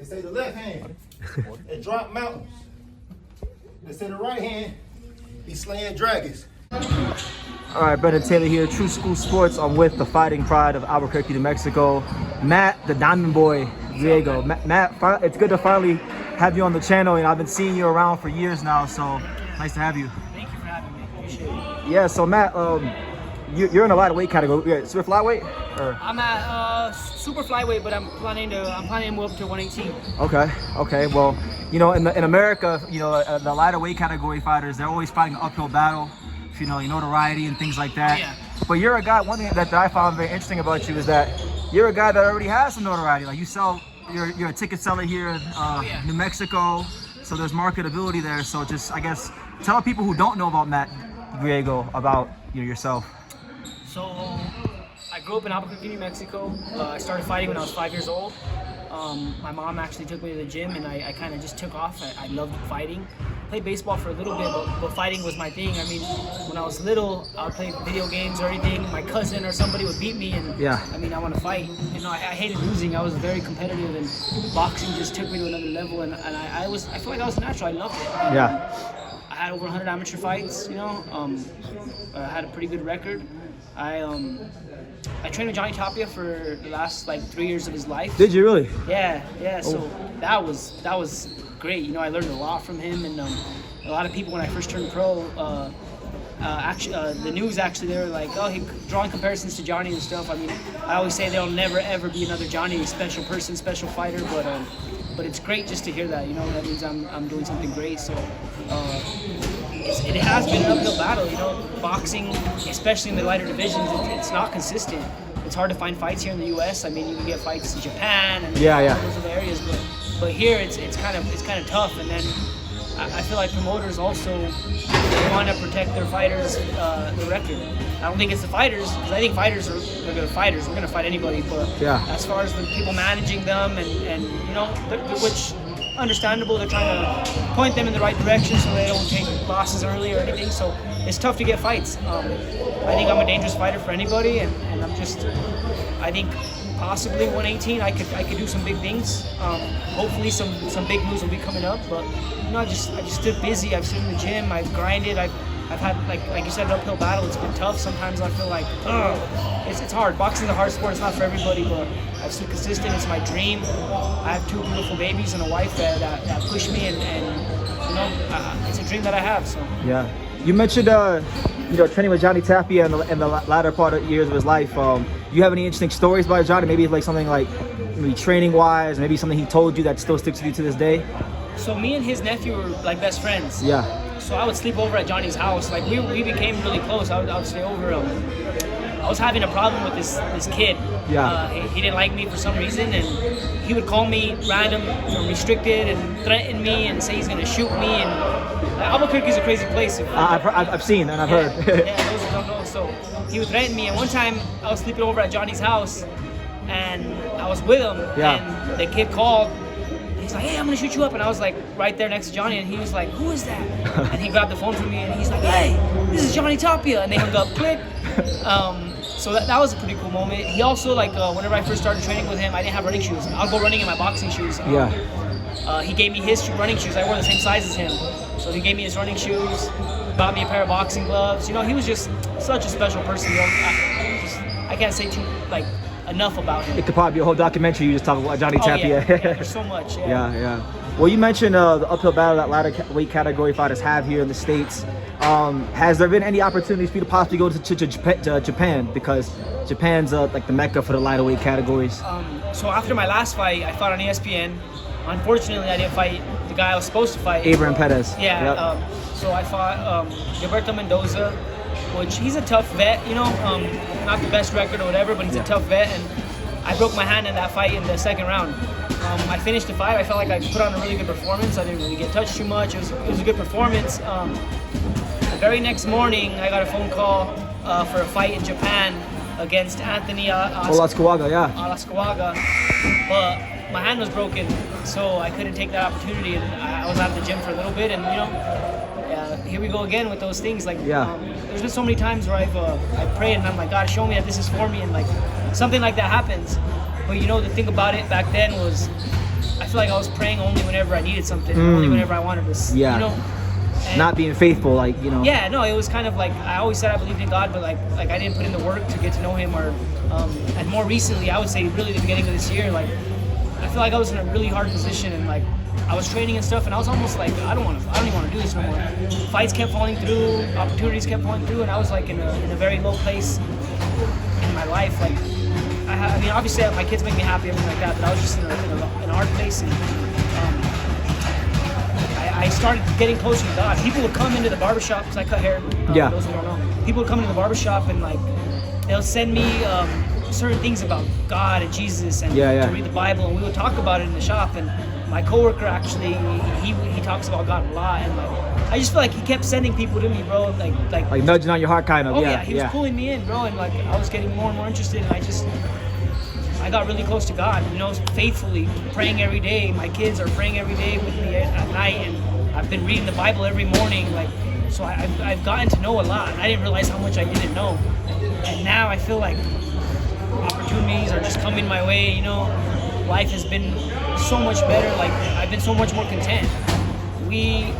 They say the left hand, it drop mountains. They say the right hand, be slaying dragons. All right, Brendan Taylor here, True School Sports. I'm with the Fighting Pride of Albuquerque, New Mexico. Matt, the Diamond Boy, Greigo. Matt, it's good to finally have you on the channel, and I've been seeing you around for years now, so nice to have you. Thank you for having me. Appreciate it. Yeah, so Matt, you're in a lot of weight category. You're super flyweight? Or? I'm at super flyweight, but I'm planning to move up to 118. Okay. Well, you know, in America, you know, the lighter weight category fighters, they're always fighting an uphill battle. You know, notoriety and things like that. Yeah. But you're a guy. One thing that I found very interesting about you is that you're a guy that already has some notoriety. Like you sell, you're a ticket seller here in New Mexico, so there's marketability there. So just, I guess, tell people who don't know about Matt Greigo about yourself. So I grew up in Albuquerque, New Mexico. I started fighting when I was 5 years old. My mom actually took me to the gym, and I kind of just took off. I loved fighting. Played baseball for a little bit, but fighting was my thing. I mean, when I was little, I would play video games or anything. My cousin or somebody would beat me, and I mean, I want to fight. You know, I hated losing. I was very competitive, and boxing just took me to another level. And I feel like I was natural. I loved it. I had over 100 amateur fights. You know, I had a pretty good record. I trained with Johnny Tapia for the last like 3 years of his life. Did you really? Yeah. So that was great. You know, I learned a lot from him, and a lot of people when I first turned pro, the news actually, they were like, oh, he drawing comparisons to Johnny and stuff. I mean, I always say there'll never ever be another Johnny, special person, special fighter, but it's great just to hear that. You know, that means I'm doing something great. So it has been an uphill battle. You know, boxing, especially in the lighter divisions, it's not consistent. It's hard to find fights here in the U.S. I mean, you can get fights in Japan and those other areas, but here it's kind of tough. And then I feel like promoters also want to protect their fighters' the record. I don't think it's the fighters, because I think fighters are good fighters. We're gonna fight anybody, but as far as the people managing them and you know, which understandable, they're trying to point them in the right direction so they don't take losses early or anything. So it's tough to get fights. I think I'm a dangerous fighter for anybody, and I think possibly 118 I could do some big things. Hopefully some big moves will be coming up, but you know, I just stood busy. I've stood in the gym, I've grinded, I've had like you said, an uphill battle. It's been tough. Sometimes I feel like it's hard. Boxing's a hard sport. It's not for everybody, but I've stayed consistent. It's my dream. I have 2 beautiful babies and a wife that push me, and you know, it's a dream that I have. So you mentioned you know, training with Johnny Tapia in the latter part of years of his life. Do you have any interesting stories about Johnny? Maybe like something like maybe training wise, maybe something he told you that still sticks with you to this day? So me and his nephew were like best friends. So I would sleep over at Johnny's house. Like we became really close. I would stay over. I was having a problem with this kid. He didn't like me for some reason, and he would call me random, restricted, and threaten me and say he's gonna shoot me. And Albuquerque's a crazy place. I've seen and I've heard. Those who don't know. So he would threaten me, and one time I was sleeping over at Johnny's house, and I was with him, and the kid called. He's like, hey, I'm gonna shoot you up, and I was like right there next to Johnny, and he was like, who is that? And he grabbed the phone from me, and he's like, hey, this is Johnny Tapia, and they hung up, click. So that was a pretty cool moment. He also, like, whenever I first started training with him, I didn't have running shoes. I'll go running in my boxing shoes. He gave me his running shoes. I wore the same size as him, so he gave me his running shoes, bought me a pair of boxing gloves. You know, he was just such a special person. You know, I can't say enough about him. It could probably be a whole documentary you just talk about Johnny Tapia. There's so much. Well, you mentioned the uphill battle that lighter weight category fighters have here in the States. Has there been any opportunities for you to possibly go to Japan? Because Japan's like the mecca for the lighter weight categories. So after my last fight, I fought on ESPN. Unfortunately, I didn't fight the guy I was supposed to fight. Abraham Perez. So I fought Gilberto Mendoza, which he's a tough vet, you know, not the best record or whatever, but he's a tough vet, and I broke my hand in that fight in the second round. I finished the fight. I felt like I put on a really good performance. I didn't really get touched too much. It was a good performance. The very next morning, I got a phone call for a fight in Japan against Anthony Olascuaga, Olascuaga, but my hand was broken, so I couldn't take that opportunity, and I was out of the gym for a little bit, and you know, here we go again with those things. Like, there's been so many times where I prayed and I'm like, God, show me that this is for me, and like something like that happens. But you know, the thing about it back then was I feel like I was praying only whenever I needed something, only whenever I wanted to, Yeah. you know. And Not being faithful, like, you know. yeah, no, it was kind of like I always said I believed in God, but like I didn't put in the work to get to know Him. Or and more recently, I would say really the beginning of this year, like I feel like I was in a really hard position, and like I was training and stuff, and I was almost like I don't even want to do this no more. Fights kept falling through, opportunities kept falling through, and I was like in a very low place in my life. Like I mean, obviously my kids make me happy, everything like that, but I was just in a hard place, and I started getting closer to God. People would come into the barbershop because I cut hair. Yeah. Those who don't know, people would come into the barbershop and like they'll send me certain things about God and Jesus and to read the Bible, and we would talk about it in the shop. And my coworker actually, he talks about God a lot, and like I just feel like he kept sending people to me, bro. Like nudging on your heart, kind of. Oh yeah, he was pulling me in, bro, and like I was getting more and more interested, and I got really close to God, you know, faithfully praying every day. My kids are praying every day with me at night, and I've been reading the Bible every morning, like, so I've gotten to know a lot, and I didn't realize how much I didn't know. And now I feel like opportunities are just coming my way, you know. Life has been so much better, like I've been so much more content. We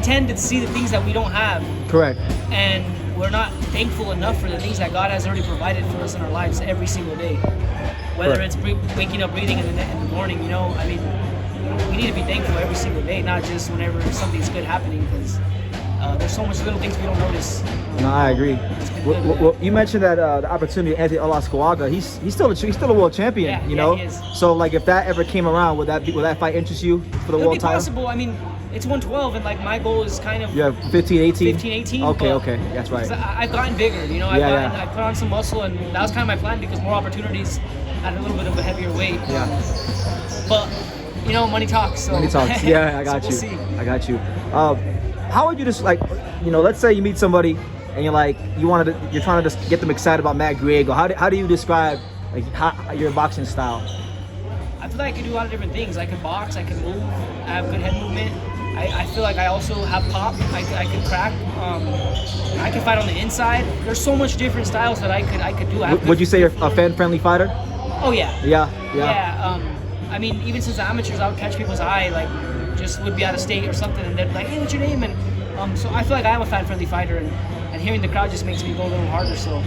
tend to see the things that we don't have. Correct. And we're not thankful enough for the things that God has already provided for us in our lives every single day. Whether it's waking up, breathing in the morning, you know, I mean, we need to be thankful every single day, not just whenever something's good happening, because there's so much little things we don't notice. No, I agree. Well, you mentioned that the opportunity, Anthony Olasquaga, he's still a world champion, you know. He is. So like, if that ever came around, would that fight interest you for the It would world be title? possible. I mean, it's 112, and like my goal is kind of 15, 18? 15, 18. Okay, that's right. I've gotten bigger, you know. I put on some muscle, and that was kind of my plan, because more opportunities at a little bit of a heavier weight. Yeah. But you know, money talks. So. Money talks. Yeah, I got so you. We'll see. I got you. How would you just, like, you know, let's say you meet somebody and you're like, you're trying to just get them excited about Matt Greigo. How do you describe like your boxing style? I feel like I can do a lot of different things. I can box, I can move, I have good head movement. I feel like I also have pop. I can crack. I can fight on the inside. There's so much different styles that I could do. Would you say you're a fan-friendly fighter? Oh yeah. Yeah. I mean, even since the amateurs, I would catch people's eye, like just would be out of state or something, and they'd be like, "Hey, what's your name?" And so I feel like I am a fan-friendly fighter, and hearing the crowd just makes me go a little harder. So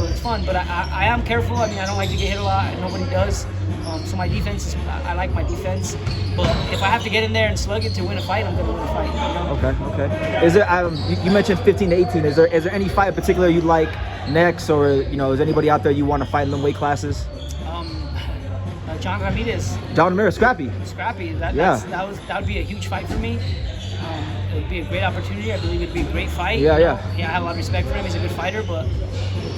it's fun, but I am careful. I mean, I don't like to get hit a lot, and nobody does. So my defense is, I like my defense, but if I have to get in there and slug it to win a fight, I'm gonna win a fight. You know? Okay. Is there? You mentioned 15 to 18. Is there any fight in particular you'd like next, or you know, is anybody out there you want to fight in the weight classes? John Ramirez. John Ramirez, Scrappy. That would be a huge fight for me. It would be a great opportunity. I believe it'd be a great fight. Yeah. I have a lot of respect for him. He's a good fighter, but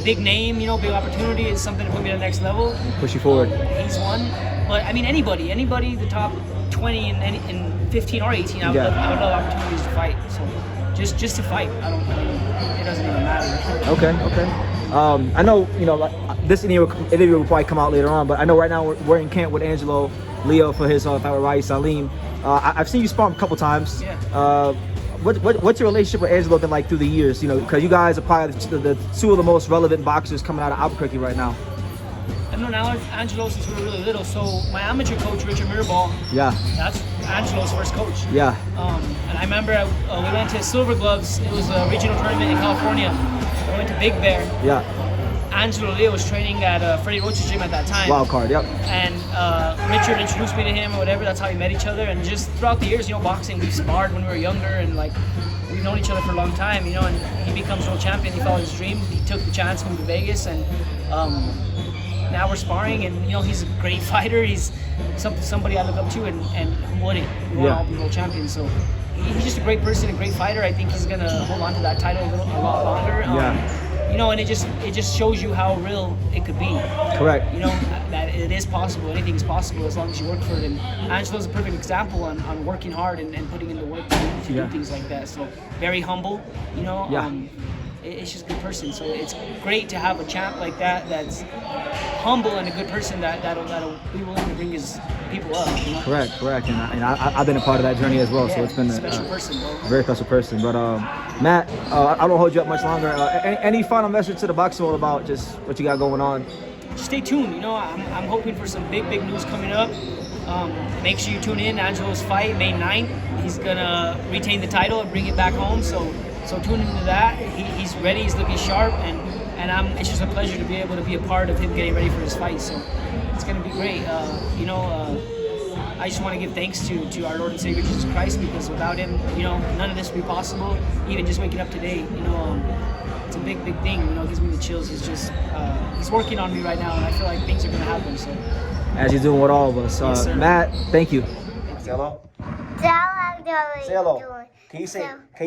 big name, you know, big opportunity is something to put me to the next level. Push you forward. He's one. But I mean, anybody, the top 20 in 15 or 18, I would love opportunities to fight. So just to fight. It doesn't even matter. Okay. I know, you know, like, this interview will probably come out later on, but I know right now we're in camp with Angelo, Leo for his fight with Rai Salim. I've seen you spar him a couple times. Yeah. What's your relationship with Angelo been like through the years? You know, because you guys are probably the two of the most relevant boxers coming out of Albuquerque right now. I've known Angelo since we were really little. So my amateur coach, Richard Mirabal, that's Angelo's first coach. Yeah. And I remember we went to Silver Gloves. It was a regional tournament in California. We went to Big Bear. Yeah. Angelo Leo was training at Freddie Roach's gym at that time. Wild card, yep. And Richard introduced me to him or whatever. That's how we met each other. And just throughout the years, you know, boxing, we sparred when we were younger, and like we've known each other for a long time, you know. And he becomes world champion. He followed his dream. He took the chance, moved to Vegas, and now we're sparring. And you know, he's a great fighter. He's somebody I look up to, and who wouldn't? We want to all be world champions. So he's just a great person, a great fighter. I think he's gonna hold on to that title a lot longer. You know, and it just shows you how real it could be. Correct. You know, that it is possible. Anything is possible as long as you work for it. And Angelo's a perfect example on working hard and putting in the work to do things like that. So very humble, you know. It's just a good person. So it's great to have a champ like that that's humble and a good person that'll be willing to bring his people up. You know? Correct. And I've been a part of that journey as well. So it's been a special person, bro. Very special person. But Matt, I don't hold you up much longer. Any final message to the boxing world about just what you got going on? Stay tuned. You know, I'm hoping for some big news coming up. Make sure you tune in. Angelo's fight May 9th. He's gonna retain the title and bring it back home. So tune into that. He's ready. He's looking sharp, and it's just a pleasure to be able to be a part of him getting ready for his fight. So it's gonna be great. I just want to give thanks to our Lord and Savior Jesus Christ, because without him, none of this would be possible. Even just waking up today, it's a big thing. It gives me the chills. He's working on me right now, and I feel like things are gonna happen. So As you're doing with all of us. Yes, sir. Matt, thank you. Say hello. Say hello. Can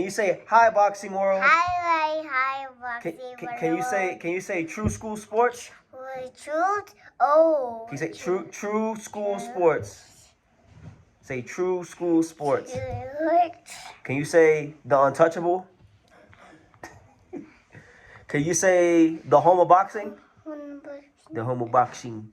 you say hi, boxing world? Hi, boxing Can you say true school sports? Truth? Oh. Can you say true school sports? Say true school sports. Can you say the untouchable? Can you say the home of boxing? The home of boxing.